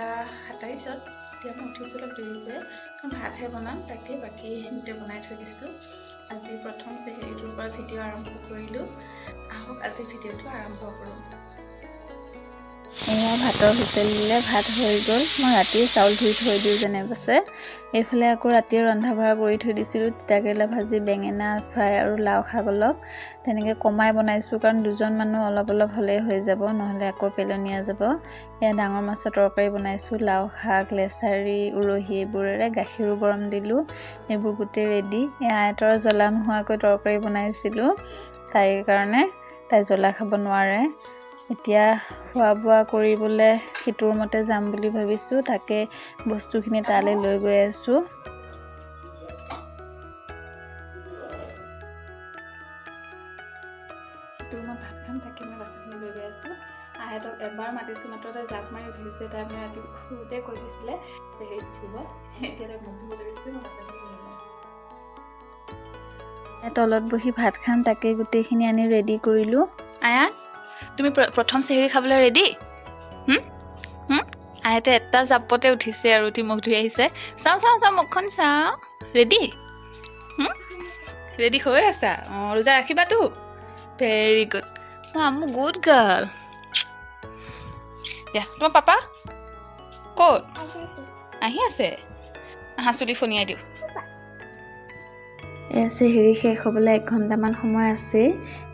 9:27 এতিয়া মই উঠিছোঁ অলপ দেৰিকৈ কাৰণ ভাতহে বনাম তাকে বাকী গোটেই বনাই থৈ দিছোঁ আজি প্ৰথম হেৰিটোৰ পৰা ভিডিঅ' আৰম্ভ কৰিলোঁ আহক আজি ভিডিঅ'টো আৰম্ভ কৰোঁ এয়া ভাতৰ হুইচেল দিলে ভাত হৈ গ'ল মই ৰাতি চাউল ধুই থৈ দিওঁ যেনে পাছে এইফালে আকৌ ৰাতি ৰন্ধা বঢ়া কৰি থৈ দিছিলোঁ তিতাকেৰেলা ভাজি বেঙেনা ফ্ৰাই আৰু লাও শাক অলপ তেনেকৈ কমাই বনাইছোঁ কাৰণ দুজন মানুহ অলপ হ'লেই হৈ যাব নহ'লে আকৌ পেলনীয়া যাব এয়া ডাঙৰ মাছৰ তৰকাৰী বনাইছোঁ লাও শাক লেচাৰী উৰহি এইবোৰেৰে গাখীৰো গৰম দিলোঁ এইবোৰ গোটেই ৰেডি এয়া আইতৰ জ্বলা নোহোৱাকৈ তৰকাৰী বনাইছিলোঁ তাইৰ কাৰণে তাই জ্বলা খাব নোৱাৰে এতিয়া খোৱা বোৱা কৰিবলৈ সিটোৰ মতে যাম বুলি ভাবিছোঁ তাকে বস্তুখিনি তালৈ লৈ গৈ আছোঁ সিটোৰ মই ভাত খাম তাকে মই বাচনখিনি লৈ গৈ আছোঁ আহেতক এবাৰ মাতিছোঁ মাত্ৰ তাই জাপ মাৰি উঠিছে তাই মানে ৰাতি সৰুতে কৈ থৈছিলে যে হেৰি উঠিব এতিয়া তাই মুখ ধুব লাগিছে মই বাচনখিনি লৈ লওঁ তলত বহি ভাত খাম তাকে গোটেইখিনি আনি ৰেডি কৰিলোঁ আয়া তুমি প্ৰথম চেহৰি খাবলৈ ৰেডি আইতে এটা জাপতে উঠিছে আৰু উঠি মুখ ধুই আহিছে চাওঁ মুখখন চাওঁ ৰেডি ৰেডি হৈ আছা অঁ ৰোজা ৰাখিবাতো ভেৰি গুড মোৰ গুড গাৰ্ল দিয়া তোমাৰ পাপা ক'ত আহি আছে হাঁচুলি ফনিয়াই দিওঁ চেহৰি শেষ হ'বলৈ 1 ঘণ্টামান সময় আছে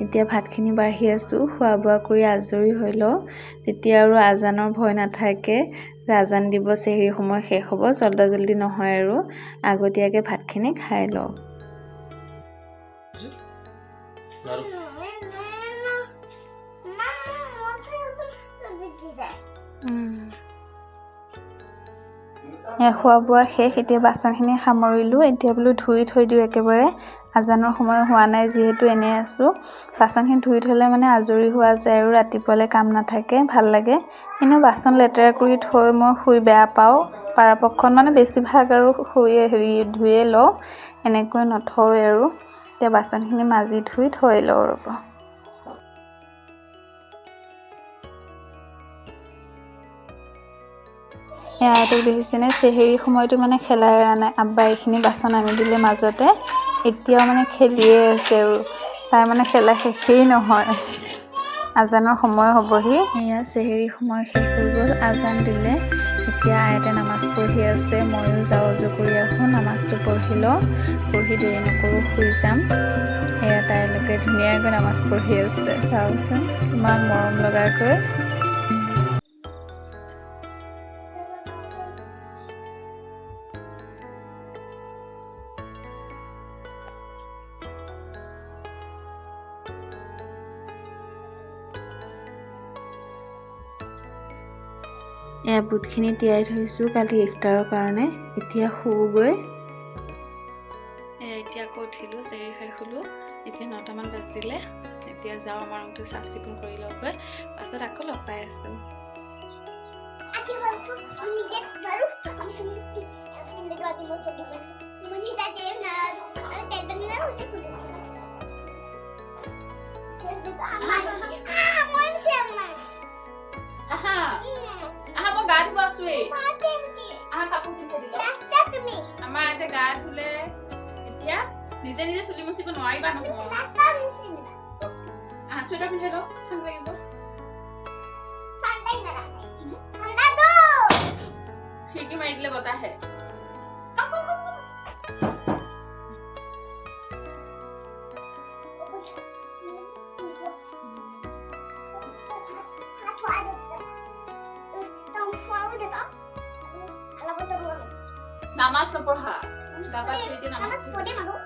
এতিয়া ভাতখিনি বাঢ়ি আছোঁ খোৱা বোৱা কৰি আজৰি হৈ লওঁ তেতিয়া আৰু আজানৰ ভয় নাথাকে যে আজান দিব চেহৰি সময় শেষ হ'ব জল্দি নহয় আৰু আগতীয়াকৈ ভাতখিনি খাই লওঁ খোৱা বোৱা শেষ এতিয়া বাচনখিনি সামৰিলোঁ এতিয়া বোলো ধুই থৈ দিওঁ একেবাৰে আজানৰ সময় হোৱা নাই যিহেতু এনেই আছোঁ বাচনখিনি ধুই থ'লে মানে আজৰি হোৱা যায় আৰু ৰাতিপুৱালৈ কাম নাথাকে ভাল লাগে এনেও বাচন লেতেৰা কৰি থৈ মই শুই বেয়া পাওঁ পৰাপক্ষত মানে বেছিভাগ আৰু ধুয়ে লওঁ এনেকৈ নথওঁৱে আৰু এতিয়া বাচনখিনি মাজি ধুই থৈ লওঁ ৰ'ব আইতক দেখিছেনে চেহেৰি সময়টো মানে খেলাই এৰা নাই আব্বা এইখিনি বাচন আনি দিলে মাজতে এতিয়াও মানে খেলিয়ে আছে আৰু তাই মানে খেলা শেষেই নহয় আজানৰ সময় হ'বহি এয়া চেহেৰি সময় শেষ হৈ গ'ল আজান দিলে এতিয়া আইতে নামাজ পঢ়ি আছে ময়ো যাওঁ অজু কৰি আহোঁ নামাজটো পঢ়ি লওঁ পঢ়ি দেৰি নকৰোঁ শুই যাম এয়া তাইলৈকে ধুনীয়াকৈ নামাজ পঢ়ি আছে চাওকচোন কিমান মৰম লগাকৈ এয়া বুটখিনি তিয়াই থৈছোঁ কালি ইফতাৰৰ কাৰণে এতিয়া শুগৈ এতিয়া আকৌ উঠিলোঁ চেৰি খাই শুলোঁ এতিয়া 9টামান বাজিলে এতিয়া যাওঁ আমাৰ ৰুমটো চাফ চিকুণ কৰি লওঁগৈ পাছত আকৌ লগ পাই আছোঁ মই গা ধুব আছোৱেই কাপোৰ পিন্ধি দিলো আমাৰ ইয়াতে গা ধুলে এতিয়া নিজে চুলি মুচিব নোৱাৰিবা নহয় চুৱেটাৰ পিন্ধি লওঁ ঠাণ্ডা লাগিব খিৰিকী মাৰি দিলে বতাহে নামাজ নপঢ়া নামাজ পঢ়ে মানুহ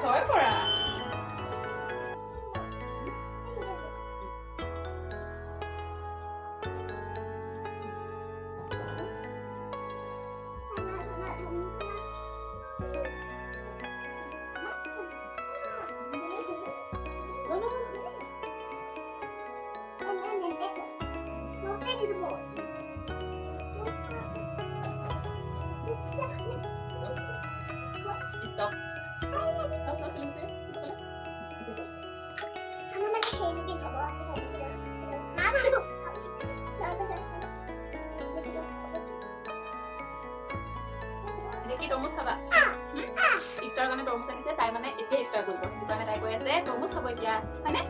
ভয় কৰা Stop. Stop, Selumse. দেখি তৰমুজ খাবা ইফতাৰ কাৰণে তৰমুজ আনিছে তাই মানে এতিয়া ইফতাৰ কৰিব সেইটো কাৰণে তাই কৈ আছে তৰমুজ খাব এতিয়া হয়নে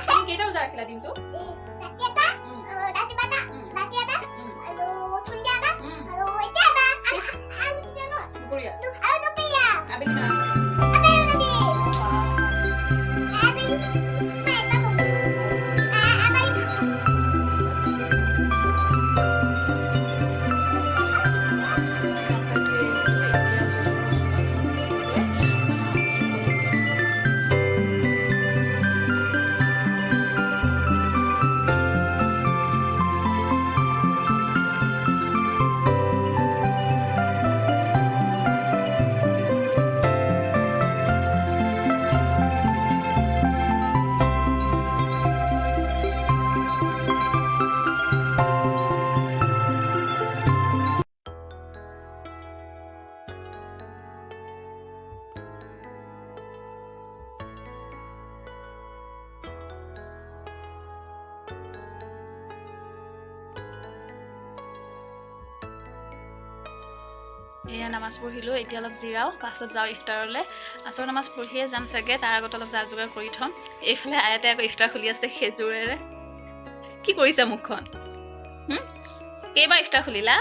তুমি কেইটা বজাত ৰাখিলা দিনটো এয়া নামাজ পঢ়িলোঁ এতিয়া অলপ জিৰাও পাছত যাওঁ ইফতাৰলৈ আচৰ নামাজ পঢ়িয়ে যাম চাগে তাৰ আগত অলপ যা যোগাৰ কৰি থ'ম এইফালে আয়াতে আকৌ ইফতাৰ খুলি আছে খেজুৰেৰে কি কৰিছা মুখখন কেইবাৰ ইফতাৰ খুলিলা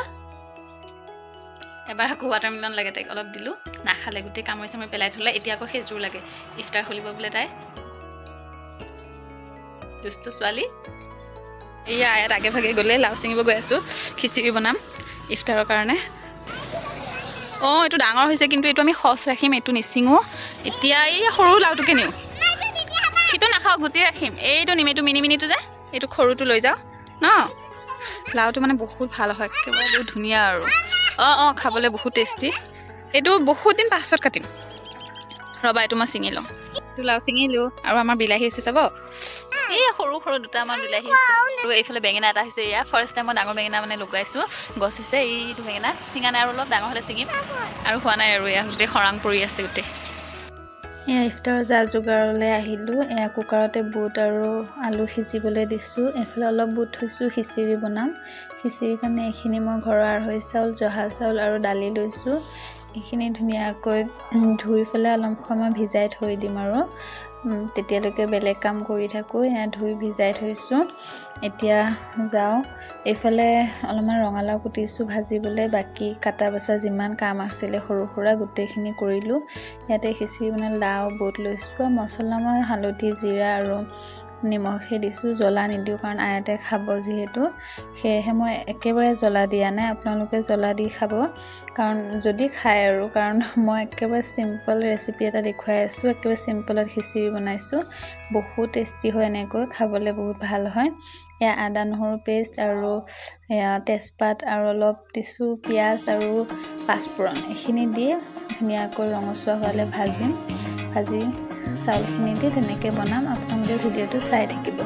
এবাৰ আকৌ ৱাটাৰমেলন লাগে তাইক অলপ দিলোঁ নাখালে গোটেই কামুৰি চামুৰি পেলাই থ'লে এতিয়া আকৌ খেজুৰ লাগে ইফতাৰ খুলিব বোলে তাই দুষ্ট ছোৱালী এয়া আয়াত আগে ভাগে গ'লে লাও ছিঙিব গৈ আছোঁ খিচিৰি বনাম ইফতাৰৰ কাৰণে অঁ এইটো ডাঙৰ হৈছে কিন্তু এইটো আমি খচ ৰাখিম এইটো নিচিঙো এতিয়া এই সৰু লাওটোকে নিওঁ সিটো নাখাওঁ গোটেই ৰাখিম এইটো নিম এইটো মিনি মিনিটো যে এইটো সৰুটো লৈ যাওঁ ন লাওটো মানে বহুত ভাল হয় একেবাৰে বহুত ধুনীয়া আৰু অঁ খাবলৈ বহুত টেষ্টি এইটো বহুত দিন পাছত কাটিম ৰ'বা এইটো মই ছিঙি লওঁ এইটো লাও ছিঙিলোঁ আৰু আমাৰ বিলাহী আছে চাব এই সৰু সৰু দুটা আমাৰ বিলাহী আছে আৰু এইফালে বেঙেনা এটা হৈছে এয়া ফাৰ্ষ্ট টাইম মই ডাঙৰ বেঙেনা মানে লগাইছোঁ গছ হৈছে এইটো বেঙেনা ছিঙা নাই আৰু অলপ ডাঙৰ হ'লে ছিঙিম আৰু হোৱা নাই আৰু এয়া গোটেই খৰাং পৰি আছে গোটেই এয়া ইফতাৰৰ যা যোগাৰলৈ আহিলোঁ এয়া কুকাৰতে বুট আৰু আলু সিজিবলৈ দিছোঁ এইফালে অলপ বুট থৈছোঁ খিচিৰি বনাম খিচিৰিৰ কাৰণে এইখিনি মই ঘৰৰ আঢ়ৈ চাউল জহা চাউল আৰু দালি লৈছোঁ এইখিনি ধুনীয়াকৈ ধুই পেলাই অলপ সময় ভিজাই থৈ দিম আৰু তেতিয়ালৈকে বেলেগ কাম কৰি থাকোঁ এয়া ধুই ভিজাই থৈছোঁ এতিয়া যাওঁ এইফালে অলপমান ৰঙালাও কুটিছোঁ ভাজিবলৈ বাকী কাটা বাচা যিমান কাম আছিলে সৰু সুৰা গোটেইখিনি কৰিলোঁ ইয়াতে খিচিৰি মানে লাও বুট লৈছোঁ আৰু মছলা মই হালধি জিৰা আৰু নিমখে দিছোঁ জ্বলা নিদিওঁ কাৰণ আয়াতে খাব যিহেতু সেয়েহে মই একেবাৰে জ্বলা দিয়া নাই আপোনালোকে জ্বলা দি খাব কাৰণ যদি খায় আৰু কাৰণ মই একেবাৰে চিম্পল ৰেচিপি এটা দেখুৱাই আছোঁ একেবাৰে চিম্পলত খিচিৰি বনাইছোঁ বহুত টেষ্টি হয় এনেকৈ খাবলৈ বহুত ভাল হয় এয়া আদা নহৰু পেষ্ট আৰু এয়া তেজপাত আৰু অলপ দিছোঁ পিঁয়াজ আৰু পাঁচফোৰণ এইখিনি দি ধুনীয়াকৈ ৰঙচুৱা হোৱালৈ ভাজিম ভাজি চাউলখিনি দি তেনেকৈ বনাম আপোনালোকে ভিডিঅ'টো চাই থাকিব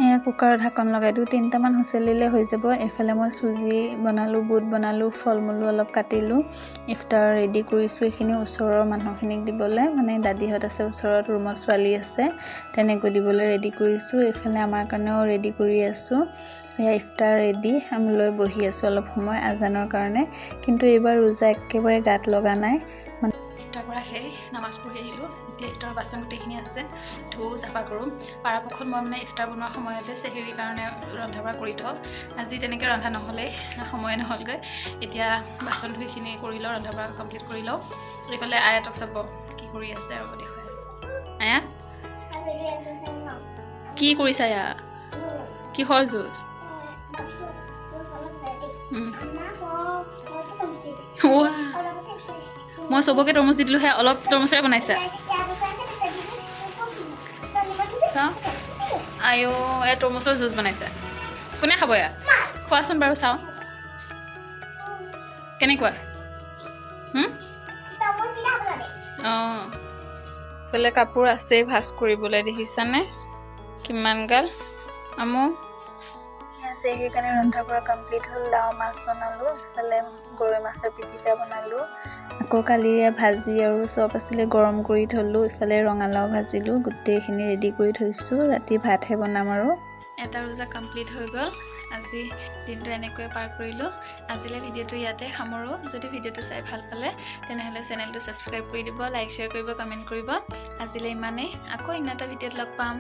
এয়া কুকাৰৰ ঢাকন লগাই দিওঁ 3টামান হুচেলিলে হৈ যাব এইফালে মই চুজি বনালোঁ বুট বনালোঁ ফল মূলো অলপ কাটিলোঁ ইফতাৰ ৰেডি কৰিছোঁ এইখিনি ওচৰৰ মানুহখিনিক দিবলৈ মানে দাদীহঁত আছে ওচৰত ৰুমত ছোৱালী আছে তেনেকৈ দিবলৈ ৰেডি কৰিছোঁ এইফালে আমাৰ কাৰণেও ৰেডি কৰি আছোঁ এয়া ইফতাৰ ৰেডি আমি লৈ বহি আছোঁ অলপ সময় আজানৰ কাৰণে কিন্তু এইবাৰ ৰোজা একেবাৰে গাত লগা নাই ইফতাৰ কৰা সেই নামাজ পঢ়ি আহিলোঁ এতিয়া ইফতাৰৰ বাচন গোটেইখিনি আছে ধুও চাফা কৰোঁ পৰাপক্ষত মই মানে ইফতাৰ বনোৱাৰ সময়তে চেহেৰিৰ কাৰণে ৰন্ধা বঢ়া কৰি থওঁ আজি তেনেকৈ ৰন্ধা নহ'লেই সময় নহ'লগৈ এতিয়া বাচন ধুইখিনি কৰি লওঁ ৰন্ধা বঢ়া কমপ্লিট কৰি লওঁ এইফালে আয়াতক চাব কি কৰি আছে আৰু দেখুৱাই আয়া কি কৰিছা আয়া কিহৰ জুচ মই চবকে তৰমুজ দি দিলোঁ, সেয়া অলপ তৰমুজৰে বনাইছা। চাওঁ আইঅ' এয়া তৰমুজৰ জুচ বনাইছা। কোনে খাব এয়া? খোৱাচোন বাৰু চাওঁ কেনেকুৱা। অঁ এইফালে কাপোৰ আছেই ভাজ কৰিবলৈ, দেখিছানে কিমান গাল আমো আছে। সেইকাৰণে ৰন্ধা বঢ়া কমপ্লিট হ'ল। লাও মাছ বনালোঁ, ইফালে গৰৈ মাছৰ পিটিকা বনালোঁ, আকৌ কালিৰে ভাজি আৰু চব আছিলে গৰম কৰি থ'লোঁ, ইফালে ৰঙালাও ভাজিলোঁ। গোটেইখিনি ৰেডি কৰি থৈছোঁ, ৰাতি ভাতহে বনাম আৰু। এটা ৰোজা কমপ্লিট হৈ গ'ল। আজি দিনটো এনেকৈয়ে পাৰ কৰিলোঁ। আজিলৈ ভিডিঅ'টো ইয়াতে সামৰোঁ। যদি ভিডিঅ'টো চাই ভাল পালে তেনেহ'লে চেনেলটো ছাবস্ক্ৰাইব কৰি দিব, লাইক শ্বেয়াৰ কৰিব, কমেণ্ট কৰিব। আজিলৈ ইমানেই, আকৌ অন্য এটা ভিডিঅ'ত লগ পাম।